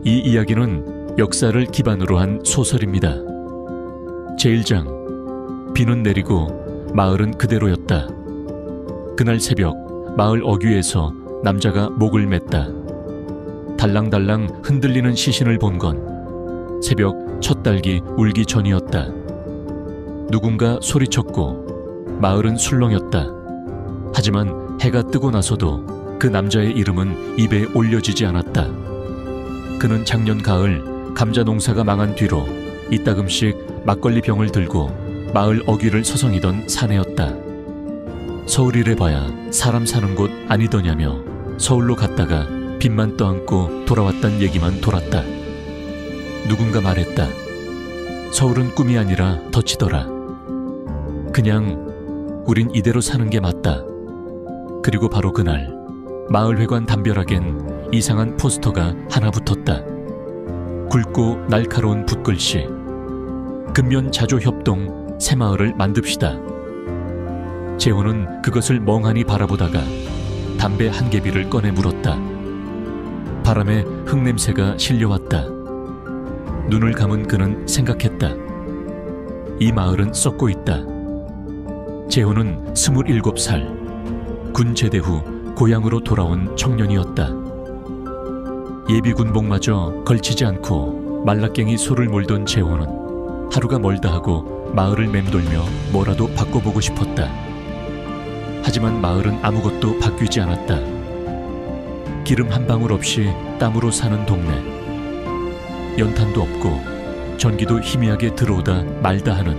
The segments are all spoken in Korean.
이 이야기는 역사를 기반으로 한 소설입니다. 제1장. 비는 내리고 마을은 그대로였다. 그날 새벽 마을 어귀에서 남자가 목을 맸다. 달랑달랑 흔들리는 시신을 본 건 새벽 첫 딸기 울기 전이었다. 누군가 소리쳤고 마을은 술렁였다. 하지만 해가 뜨고 나서도 그 남자의 이름은 입에 올려지지 않았다. 그는 작년 가을 감자 농사가 망한 뒤로 이따금씩 막걸리 병을 들고 마을 어귀를 서성이던 사내였다. 서울이래 봐야 사람 사는 곳 아니더냐며 서울로 갔다가 빚만 떠안고 돌아왔단 얘기만 돌았다. 누군가 말했다. 서울은 꿈이 아니라 덫이더라. 그냥 우린 이대로 사는 게 맞다. 그리고 바로 그날 마을회관 담벼락엔 이상한 포스터가 하나 붙었다. 굵고 날카로운 붓글씨. 근면 자조 협동 새마을을 만듭시다. 재호는 그것을 멍하니 바라보다가 담배 한 개비를 꺼내 물었다. 바람에 흙냄새가 실려왔다. 눈을 감은 그는 생각했다. 이 마을은 썩고 있다. 재호는 27살. 군 제대 후 고향으로 돌아온 청년이었다. 예비 군복마저 걸치지 않고 말라깽이 소를 몰던 재호는 하루가 멀다 하고 마을을 맴돌며 뭐라도 바꿔보고 싶었다. 하지만 마을은 아무것도 바뀌지 않았다. 기름 한 방울 없이 땀으로 사는 동네. 연탄도 없고 전기도 희미하게 들어오다 말다 하는.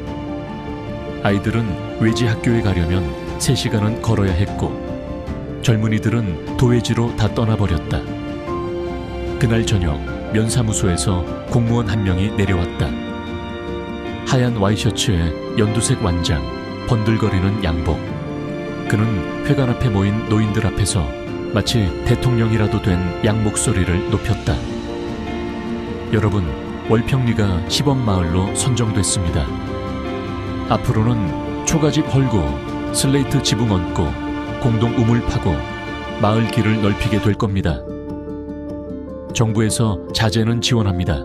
아이들은 외지 학교에 가려면 3시간은 걸어야 했고 젊은이들은 도회지로 다 떠나버렸다. 그날 저녁 면사무소에서 공무원 한 명이 내려왔다. 하얀 와이셔츠에 연두색 완장, 번들거리는 양복. 그는 회관 앞에 모인 노인들 앞에서 마치 대통령이라도 된 양 목소리를 높였다. 여러분, 월평리가 시범마을로 선정됐습니다. 앞으로는 초가집 헐고 슬레이트 지붕 얹고 공동 우물 파고 마을 길을 넓히게 될 겁니다. 정부에서 자재는 지원합니다.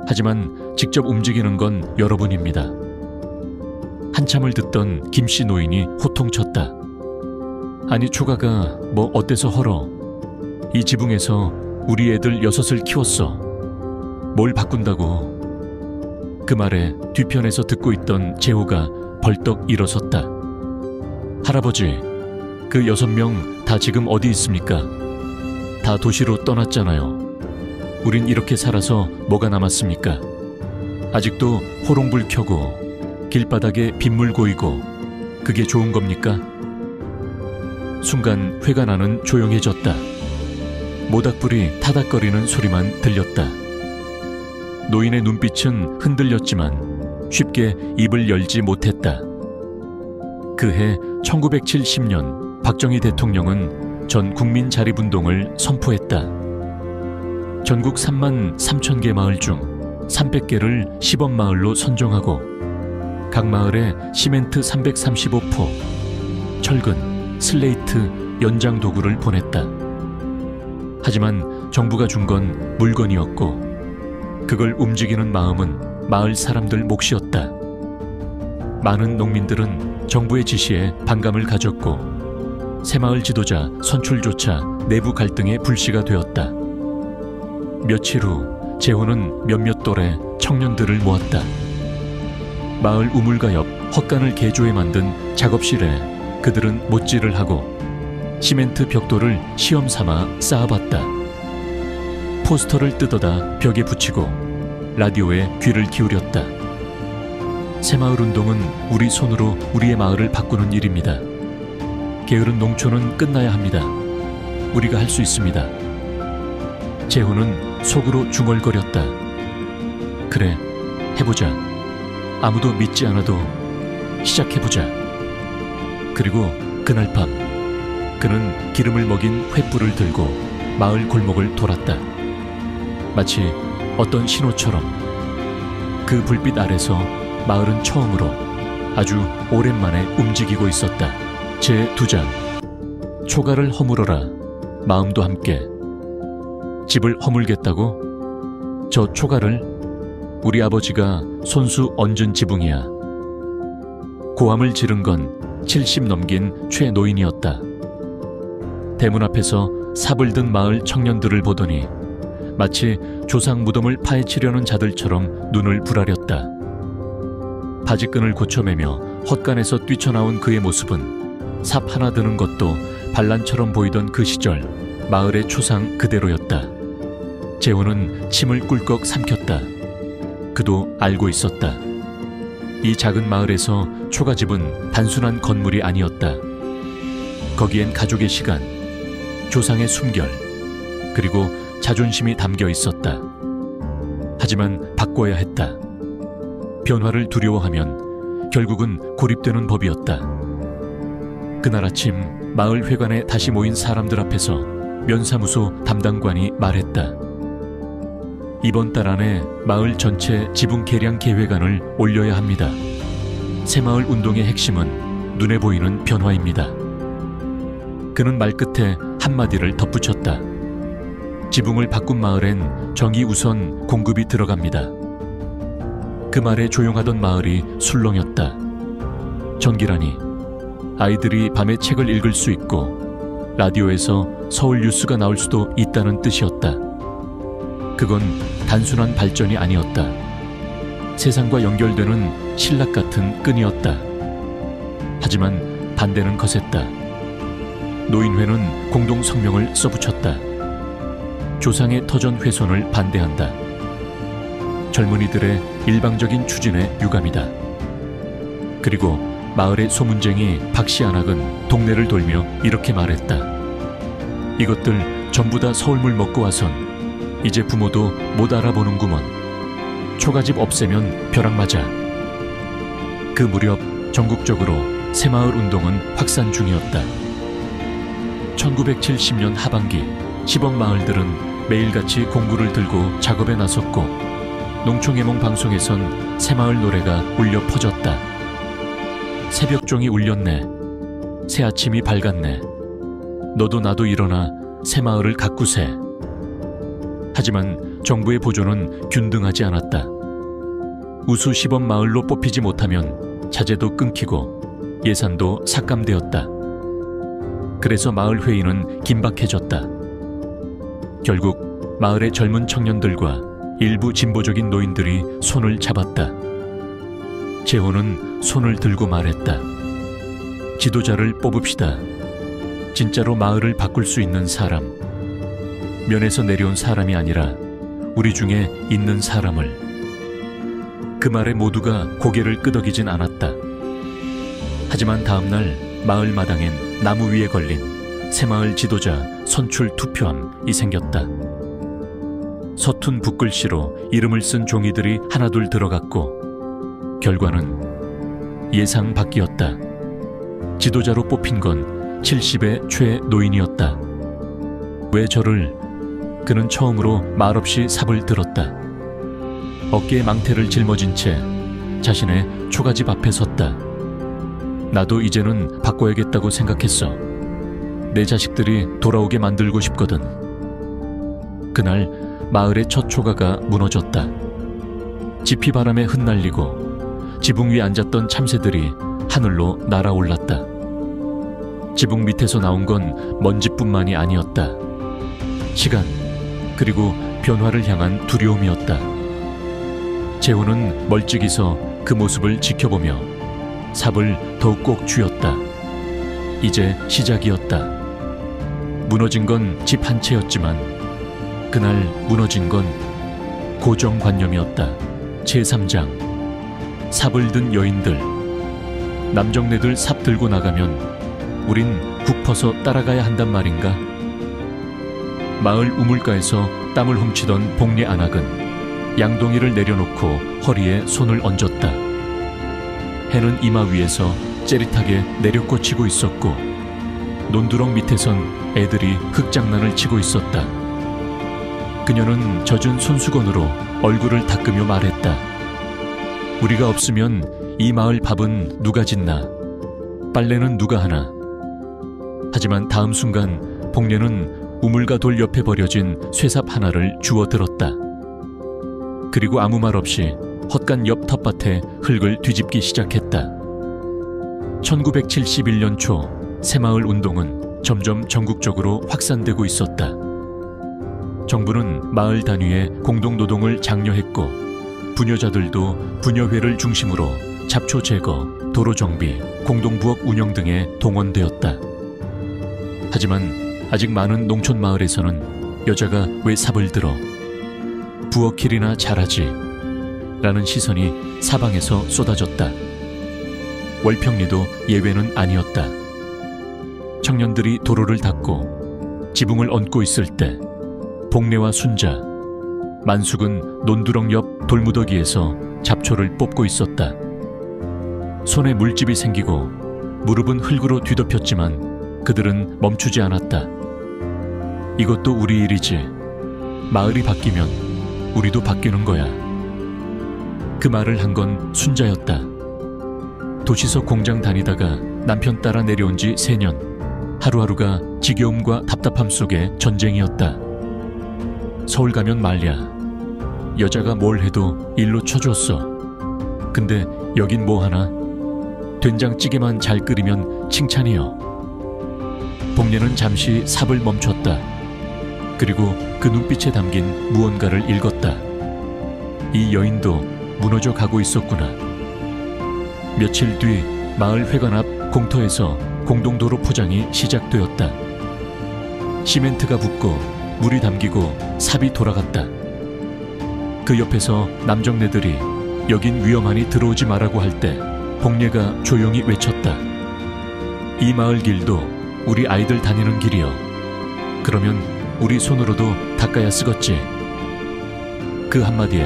하지만 직접 움직이는 건 여러분입니다. 한참을 듣던 김씨 노인이 호통쳤다. 아니 초가가 뭐 어때서 헐어. 이 지붕에서 우리 애들 6을 키웠어. 뭘 바꾼다고. 그 말에 뒤편에서 듣고 있던 재호가 벌떡 일어섰다. 할아버지, 그 6명 다 지금 어디 있습니까? 다 도시로 떠났잖아요. 우린 이렇게 살아서 뭐가 남았습니까? 아직도 호롱불 켜고 길바닥에 빗물 고이고 그게 좋은 겁니까? 순간 회관 안은 조용해졌다. 모닥불이 타닥거리는 소리만 들렸다. 노인의 눈빛은 흔들렸지만 쉽게 입을 열지 못했다. 그해 1970년 박정희 대통령은 전 국민 자립운동을 선포했다. 전국 3만 3천 개 마을 중 300개를 시범마을로 선정하고 각 마을에 시멘트 335포, 철근, 슬레이트, 연장 도구를 보냈다. 하지만 정부가 준 건 물건이었고 그걸 움직이는 마음은 마을 사람들 몫이었다. 많은 농민들은 정부의 지시에 반감을 가졌고 새마을 지도자 선출조차 내부 갈등의 불씨가 되었다. 며칠 후 재호는 몇몇 또래 청년들을 모았다. 마을 우물가 옆 헛간을 개조해 만든 작업실에 그들은 못질을 하고 시멘트 벽돌을 시험 삼아 쌓아봤다. 포스터를 뜯어다 벽에 붙이고 라디오에 귀를 기울였다. 새마을 운동은 우리 손으로 우리의 마을을 바꾸는 일입니다. 게으른 농촌은 끝나야 합니다. 우리가 할 수 있습니다. 재호는 속으로 중얼거렸다. 그래, 해보자. 아무도 믿지 않아도 시작해보자. 그리고 그날 밤 그는 기름을 먹인 횃불을 들고 마을 골목을 돌았다. 마치 어떤 신호처럼 그 불빛 아래서 마을은 처음으로 아주 오랜만에 움직이고 있었다. 제2장. 초가를 허물어라. 마음도 함께. 집을 허물겠다고? 저 초가를 우리 아버지가 손수 얹은 지붕이야. 고함을 지른 건 70 넘긴 최노인이었다. 대문 앞에서 삽을 든 마을 청년들을 보더니 마치 조상 무덤을 파헤치려는 자들처럼 눈을 부라렸다. 바지끈을 고쳐매며 헛간에서 뛰쳐나온 그의 모습은 삽 하나 드는 것도 반란처럼 보이던 그 시절 마을의 초상 그대로였다. 재호는 침을 꿀꺽 삼켰다. 그도 알고 있었다. 이 작은 마을에서 초가집은 단순한 건물이 아니었다. 거기엔 가족의 시간, 조상의 숨결, 그리고 자존심이 담겨 있었다. 하지만 바꿔야 했다. 변화를 두려워하면 결국은 고립되는 법이었다. 그날 아침 마을 회관에 다시 모인 사람들 앞에서 면사무소 담당관이 말했다. 이번 달 안에 마을 전체 지붕 개량 계획안을 올려야 합니다. 새마을 운동의 핵심은 눈에 보이는 변화입니다. 그는 말끝에 한마디를 덧붙였다. 지붕을 바꾼 마을엔 정이 우선 공급이 들어갑니다. 그 말에 조용하던 마을이 술렁였다. 전기라니, 아이들이 밤에 책을 읽을 수 있고 라디오에서 서울 뉴스가 나올 수도 있다는 뜻이었다. 그건 단순한 발전이 아니었다. 세상과 연결되는 신락 같은 끈이었다. 하지만 반대는 거셌다. 노인회는 공동 성명을 써붙였다. 조상의 터전 훼손을 반대한다. 젊은이들의 일방적인 추진에 유감이다. 그리고 마을의 소문쟁이 박시안학은 동네를 돌며 이렇게 말했다. 이것들 전부 다 서울물 먹고 와선 이제 부모도 못 알아보는구먼. 초가집 없애면 벼락 맞아. 그 무렵 전국적으로 새마을 운동은 확산 중이었다. 1970년 하반기 시범 마을들은 매일같이 공구를 들고 작업에 나섰고 농촌예몽 방송에선 새마을 노래가 울려 퍼졌다. 새벽종이 울렸네. 새아침이 밝았네. 너도 나도 일어나 새마을을 가꾸세. 하지만 정부의 보조는 균등하지 않았다. 우수 시범 마을로 뽑히지 못하면 자재도 끊기고 예산도 삭감되었다. 그래서 마을 회의는 긴박해졌다. 결국 마을의 젊은 청년들과 일부 진보적인 노인들이 손을 잡았다. 재호는 손을 들고 말했다. 지도자를 뽑읍시다. 진짜로 마을을 바꿀 수 있는 사람. 면에서 내려온 사람이 아니라 우리 중에 있는 사람을. 그 말에 모두가 고개를 끄덕이진 않았다. 하지만 다음날 마을 마당엔 나무 위에 걸린 새마을 지도자 선출 투표함이 생겼다. 서툰 붓글씨로 이름을 쓴 종이들이 하나둘 들어갔고 결과는 예상 밖이었다. 지도자로 뽑힌 건 70의 최노인이었다. 왜 저를? 그는 처음으로 말없이 삽을 들었다. 어깨에 망태를 짊어진 채 자신의 초가집 앞에 섰다. 나도 이제는 바꿔야겠다고 생각했어. 내 자식들이 돌아오게 만들고 싶거든. 그날 마을의 첫 초가가 무너졌다. 지피바람에 흩날리고 지붕 위에 앉았던 참새들이 하늘로 날아올랐다. 지붕 밑에서 나온 건 먼지뿐만이 아니었다. 시간, 그리고 변화를 향한 두려움이었다. 재호는 멀찍이 서 그 모습을 지켜보며 삽을 더욱 꼭 쥐었다. 이제 시작이었다. 무너진 건 집 한 채였지만 그날 무너진 건 고정관념이었다. 제3장. 삽을 든 여인들. 남정네들 삽 들고 나가면 우린 굽어서 따라가야 한단 말인가? 마을 우물가에서 땀을 훔치던 복리 안학은 양동이를 내려놓고 허리에 손을 얹었다. 해는 이마 위에서 째릿하게 내려꽂히고 있었고 논두렁 밑에선 애들이 흙장난을 치고 있었다. 그녀는 젖은 손수건으로 얼굴을 닦으며 말했다. 우리가 없으면 이 마을 밥은 누가 짓나? 빨래는 누가 하나? 하지만 다음 순간 복례는 우물가 돌 옆에 버려진 쇠삽 하나를 주워 들었다. 그리고 아무 말 없이 헛간 옆 텃밭에 흙을 뒤집기 시작했다. 1971년 초 새마을 운동은 점점 전국적으로 확산되고 있었다. 정부는 마을 단위의 공동노동을 장려했고 부녀자들도 부녀회를 중심으로 잡초 제거, 도로 정비, 공동부엌 운영 등에 동원되었다. 하지만 아직 많은 농촌 마을에서는 여자가 왜 삽을 들어? 부엌일이나 잘하지? 라는 시선이 사방에서 쏟아졌다. 월평리도 예외는 아니었다. 청년들이 도로를 닦고 지붕을 얹고 있을 때 복례와 순자, 만숙은 논두렁 옆 돌무더기에서 잡초를 뽑고 있었다. 손에 물집이 생기고 무릎은 흙으로 뒤덮였지만 그들은 멈추지 않았다. 이것도 우리 일이지. 마을이 바뀌면 우리도 바뀌는 거야. 그 말을 한 건 순자였다. 도시서 공장 다니다가 남편 따라 내려온 지 3년. 하루하루가 지겨움과 답답함 속의 전쟁이었다. 서울 가면 말야. 여자가 뭘 해도 일로 쳐줬어. 근데 여긴 뭐 하나? 된장찌개만 잘 끓이면 칭찬이요. 복례는 잠시 삽을 멈췄다. 그리고 그 눈빛에 담긴 무언가를 읽었다. 이 여인도 무너져 가고 있었구나. 며칠 뒤 마을 회관 앞 공터에서 공동도로 포장이 시작되었다. 시멘트가 붙고 물이 담기고 삽이 돌아갔다. 그 옆에서 남정네들이 여긴 위험하니 들어오지 말라고 할 때 복례가 조용히 외쳤다. 이 마을 길도 우리 아이들 다니는 길이여. 그러면 우리 손으로도 닦아야 쓰겄지. 그 한마디에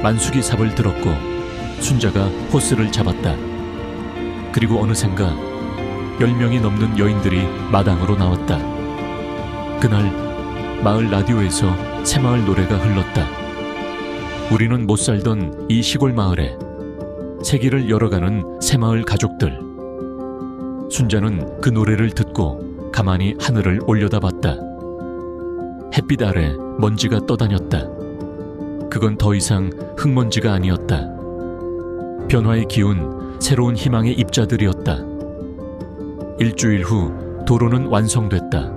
만숙이 삽을 들었고 순자가 호스를 잡았다. 그리고 어느샌가 10명이 넘는 여인들이 마당으로 나왔다. 그날 마을 라디오에서 새마을 노래가 흘렀다. 우리는 못 살던 이 시골 마을에 세기를 열어가는 새마을 가족들. 순자는 그 노래를 듣고 가만히 하늘을 올려다봤다. 햇빛 아래 먼지가 떠다녔다. 그건 더 이상 흙먼지가 아니었다. 변화의 기운, 새로운 희망의 입자들이었다. 일주일 후 도로는 완성됐다.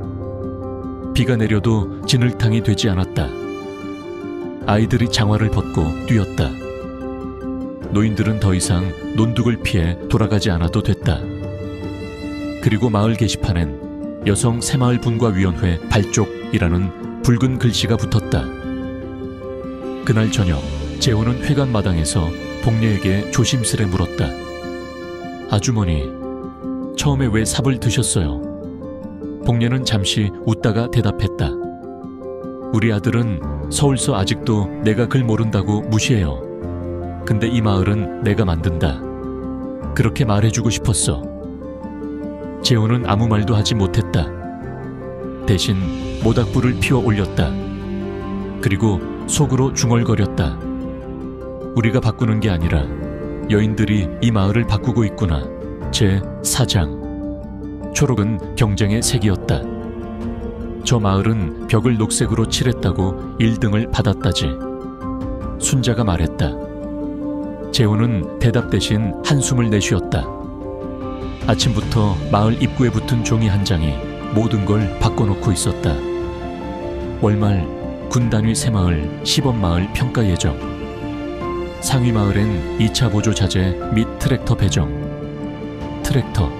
비가 내려도 진흙탕이 되지 않았다. 아이들이 장화를 벗고 뛰었다. 노인들은 더 이상 논둑을 피해 돌아가지 않아도 됐다. 그리고 마을 게시판엔 여성 새마을분과위원회 발족이라는 붉은 글씨가 붙었다. 그날 저녁 재호는 회관 마당에서 복례에게 조심스레 물었다. 아주머니, 처음에 왜 삽을 드셨어요? 복례는 잠시 웃다가 대답했다. 우리 아들은 서울서 아직도 내가 글 모른다고 무시해요. 근데 이 마을은 내가 만든다. 그렇게 말해주고 싶었어. 재호는 아무 말도 하지 못했다. 대신 모닥불을 피워 올렸다. 그리고 속으로 중얼거렸다. 우리가 바꾸는 게 아니라 여인들이 이 마을을 바꾸고 있구나. 제 4장. 초록은 경쟁의 색이었다. 저 마을은 벽을 녹색으로 칠했다고 1등을 받았다지. 순자가 말했다. 재호는 대답 대신 한숨을 내쉬었다. 아침부터 마을 입구에 붙은 종이 한 장이 모든 걸 바꿔놓고 있었다. 월말 군단위 새마을, 시범마을 평가 예정. 상위 마을엔 2차 보조 자재 및 트랙터 배정. 트랙터.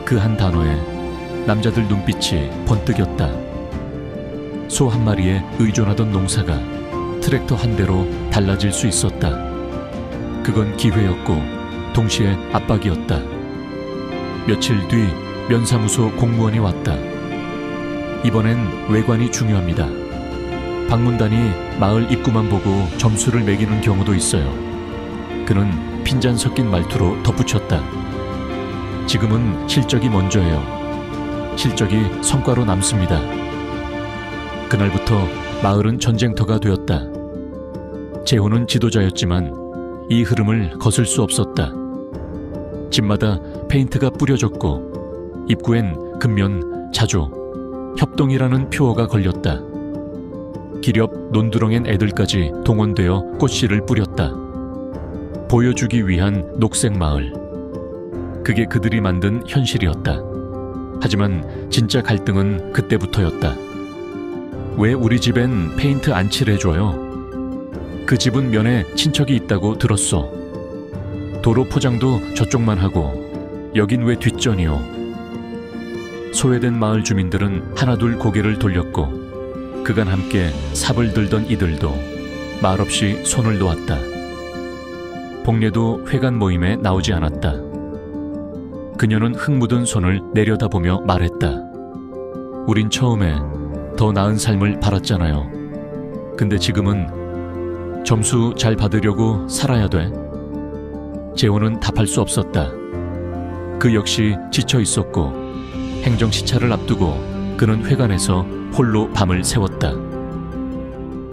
그 한 단어에 남자들 눈빛이 번뜩였다. 소 한 마리에 의존하던 농사가 트랙터 한 대로 달라질 수 있었다. 그건 기회였고 동시에 압박이었다. 며칠 뒤 면사무소 공무원이 왔다. 이번엔 외관이 중요합니다. 방문단이 마을 입구만 보고 점수를 매기는 경우도 있어요. 그는 핀잔 섞인 말투로 덧붙였다. 지금은 실적이 먼저예요. 실적이 성과로 남습니다. 그날부터 마을은 전쟁터가 되었다. 재호는 지도자였지만 이 흐름을 거슬 수 없었다. 집마다 페인트가 뿌려졌고 입구엔 근면, 자조, 협동이라는 표어가 걸렸다. 기렵 논두렁엔 애들까지 동원되어 꽃씨를 뿌렸다. 보여주기 위한 녹색 마을. 그게 그들이 만든 현실이었다. 하지만 진짜 갈등은 그때부터였다. 왜 우리 집엔 페인트 안 칠해줘요? 그 집은 면에 친척이 있다고 들었어. 도로 포장도 저쪽만 하고 여긴 왜 뒷전이요? 소외된 마을 주민들은 하나둘 고개를 돌렸고 그간 함께 삽을 들던 이들도 말없이 손을 놓았다. 복례도 회관 모임에 나오지 않았다. 그녀는 흙 묻은 손을 내려다보며 말했다. 우린 처음에 더 나은 삶을 바랐잖아요. 근데 지금은 점수 잘 받으려고 살아야 돼. 재호는 답할 수 없었다. 그 역시 지쳐 있었고 행정 시차를 앞두고 그는 회관에서 홀로 밤을 새웠다.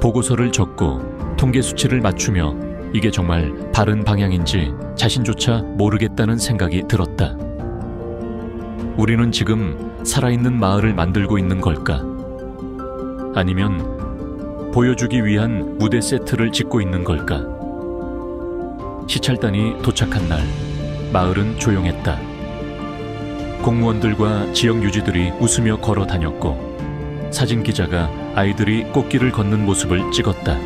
보고서를 적고 통계 수치를 맞추며 이게 정말 바른 방향인지 자신조차 모르겠다는 생각이 들었다. 우리는 지금 살아있는 마을을 만들고 있는 걸까? 아니면 보여주기 위한 무대 세트를 짓고 있는 걸까? 시찰단이 도착한 날, 마을은 조용했다. 공무원들과 지역 유지들이 웃으며 걸어 다녔고 사진기자가 아이들이 꽃길을 걷는 모습을 찍었다.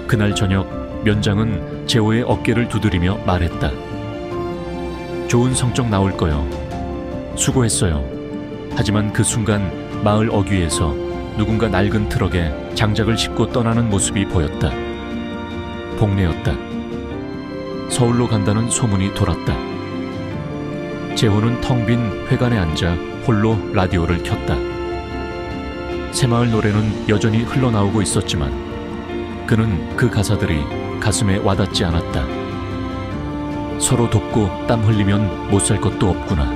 그날 저녁 면장은 재호의 어깨를 두드리며 말했다. 좋은 성적 나올 거요. 수고했어요. 하지만 그 순간 마을 어귀에서 누군가 낡은 트럭에 장작을 싣고 떠나는 모습이 보였다. 복례였다. 서울로 간다는 소문이 돌았다. 재호는 텅 빈 회관에 앉아 홀로 라디오를 켰다. 새마을 노래는 여전히 흘러나오고 있었지만 그는 그 가사들이 가슴에 와닿지 않았다. 서로 돕고 땀 흘리면 못 살 것도 없구나.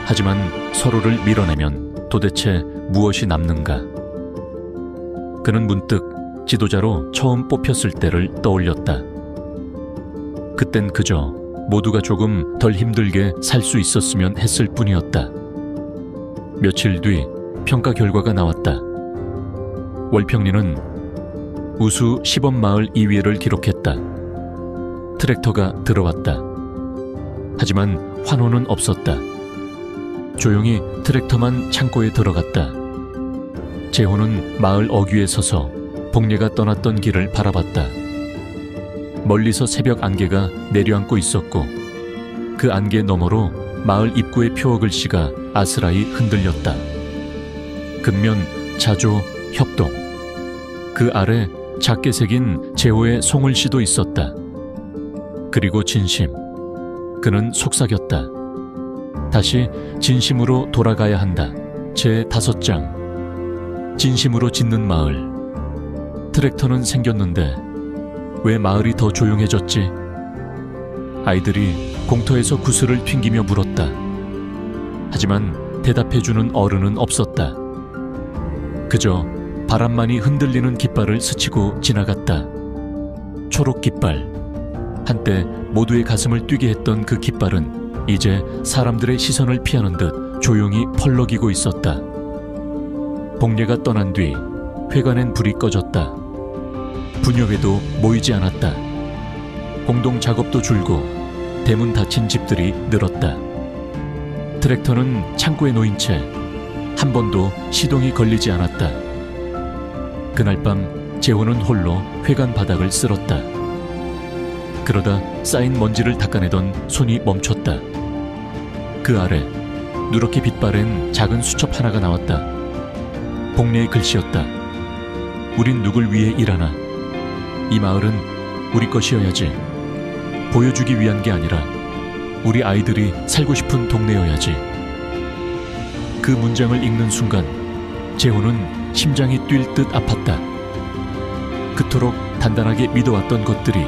하지만 서로를 밀어내면 도대체 무엇이 남는가? 그는 문득 지도자로 처음 뽑혔을 때를 떠올렸다. 그땐 그저 모두가 조금 덜 힘들게 살 수 있었으면 했을 뿐이었다. 며칠 뒤 평가 결과가 나왔다. 월평리는 우수 시범마을 2위를 기록했다. 트랙터가 들어왔다. 하지만 환호는 없었다. 조용히 트랙터만 창고에 들어갔다. 재호는 마을 어귀에 서서 복례가 떠났던 길을 바라봤다. 멀리서 새벽 안개가 내려앉고 있었고 그 안개 너머로 마을 입구의 표어 글씨가 아스라이 흔들렸다. 근면, 자조, 협동. 그 아래 작게 새긴 재호의 송을시도 있었다. 그리고 진심. 그는 속삭였다. 다시 진심으로 돌아가야 한다. 제5장. 진심으로 짓는 마을. 트랙터는 생겼는데 왜 마을이 더 조용해졌지? 아이들이 공터에서 구슬을 튕기며 물었다. 하지만 대답해주는 어른은 없었다. 그저 바람만이 흔들리는 깃발을 스치고 지나갔다. 초록 깃발. 한때 모두의 가슴을 뛰게 했던 그 깃발은 이제 사람들의 시선을 피하는 듯 조용히 펄럭이고 있었다. 복례가 떠난 뒤 회관엔 불이 꺼졌다. 분여회도 모이지 않았다. 공동 작업도 줄고 대문 닫힌 집들이 늘었다. 트랙터는 창고에 놓인 채 한 번도 시동이 걸리지 않았다. 그날 밤 재호는 홀로 회관 바닥을 쓸었다. 그러다 쌓인 먼지를 닦아내던 손이 멈췄다. 그 아래 누렇게 빛바랜 작은 수첩 하나가 나왔다. 복례의 글씨였다. 우린 누굴 위해 일하나? 이 마을은 우리 것이어야지. 보여주기 위한 게 아니라 우리 아이들이 살고 싶은 동네여야지. 그 문장을 읽는 순간 재호는 심장이 뛸 듯 아팠다. 그토록 단단하게 믿어왔던 것들이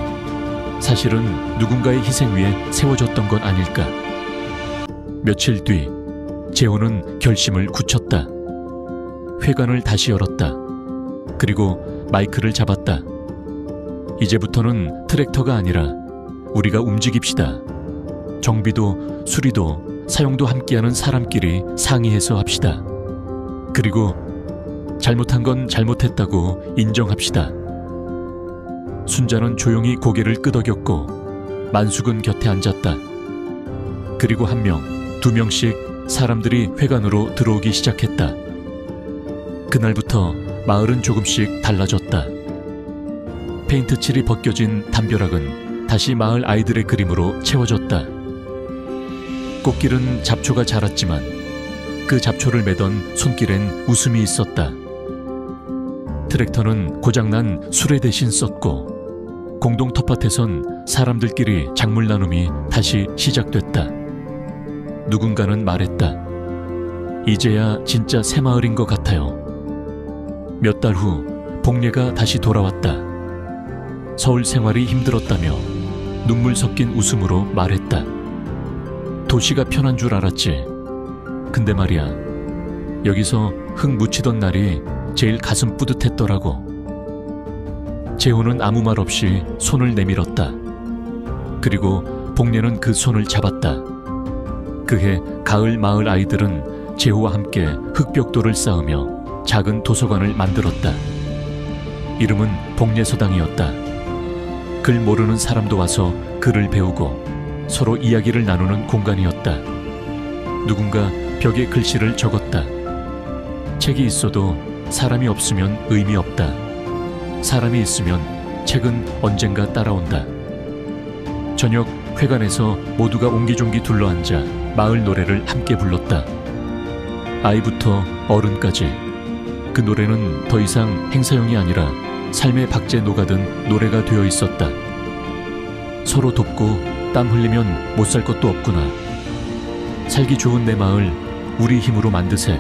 사실은 누군가의 희생 위에 세워졌던 건 아닐까. 며칠 뒤 재호는 결심을 굳혔다. 회관을 다시 열었다. 그리고 마이크를 잡았다. 이제부터는 트랙터가 아니라 우리가 움직입시다. 정비도 수리도 사용도 함께하는 사람끼리 상의해서 합시다. 그리고 잘못한 건 잘못했다고 인정합시다. 순자는 조용히 고개를 끄덕였고 만숙은 곁에 앉았다. 그리고 한 명, 두 명씩 사람들이 회관으로 들어오기 시작했다. 그날부터 마을은 조금씩 달라졌다. 페인트 칠이 벗겨진 담벼락은 다시 마을 아이들의 그림으로 채워졌다. 꽃길은 잡초가 자랐지만 그 잡초를 매던 손길엔 웃음이 있었다. 트랙터는 고장난 수레 대신 썼고 공동 텃밭에선 사람들끼리 작물 나눔이 다시 시작됐다. 누군가는 말했다. 이제야 진짜 새마을인 것 같아요. 몇 달 후 복례가 다시 돌아왔다. 서울 생활이 힘들었다며 눈물 섞인 웃음으로 말했다. 도시가 편한 줄 알았지. 근데 말이야, 여기서 흙 묻히던 날이 제일 가슴 뿌듯했더라고. 재호는 아무 말 없이 손을 내밀었다. 그리고 복례는 그 손을 잡았다. 그해 가을 마을 아이들은 재호와 함께 흙벽돌을 쌓으며 작은 도서관을 만들었다. 이름은 복례서당이었다. 글 모르는 사람도 와서 글을 배우고 서로 이야기를 나누는 공간이었다. 누군가 벽에 글씨를 적었다. 책이 있어도 사람이 없으면 의미 없다. 사람이 있으면 책은 언젠가 따라온다. 저녁 회관에서 모두가 옹기종기 둘러앉아 마을 노래를 함께 불렀다. 아이부터 어른까지. 그 노래는 더 이상 행사용이 아니라 삶의 박제 녹아든 노래가 되어 있었다. 서로 돕고 땀 흘리면 못 살 것도 없구나. 살기 좋은 내 마을 우리 힘으로 만드세.